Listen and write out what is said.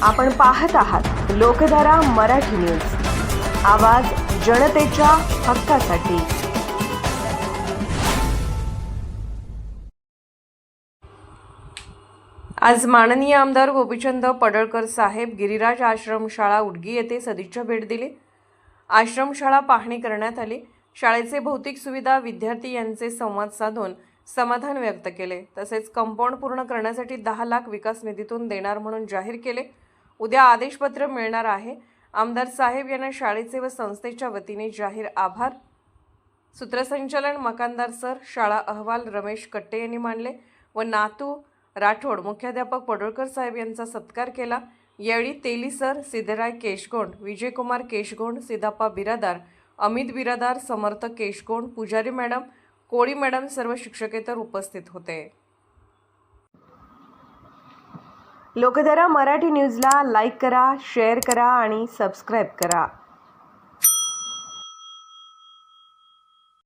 आपण पाहत आहात लोकधारा मराठी न्यूज, आवाज जनतेच्या हक्कासाठी। आज माननीय आमदार गोपीचंद पडळकर साहेब गिरिराज आश्रमशाळा उडगी येथे सदिच्छा भेट दिली। आश्रमशाळा पाहणी करण्यात आली। शाळेचे भौतिक सुविधा, विद्यार्थी यांचे संवाद साधून समाधान व्यक्त केले। तसेच कंपाऊंड पूर्ण करण्यासाठी 10 लाख विकास निधीतून देणार म्हणून जाहीर केले। उद्या आदेशपत्र मिळणार आहे। आमदार साहेब यांना शाळेचे व संस्थेच्या वतीने जाहीर आभार। सूत्रसंचालन मकानदार सर, शाळा अहवाल रमेश कट्टे यांनी मांडले व नातू राठोड मुख्याध्यापक पडळकर साहेब यांचा सत्कार केला। यावेळी तेली सर, सिद्धराय केशगोंड, विजयकुमार केशगोंड, सिद्धाप्पा बिरादार, अमित बिरादार, समर्थ केशगोंड, पुजारी मॅडम, कोळी मॅडम सर्व शिक्षकेतर उपस्थित होते। लोकधारा मराठी न्यूजला लाईक करा, शेअर करा आणि सबस्क्राईब करा।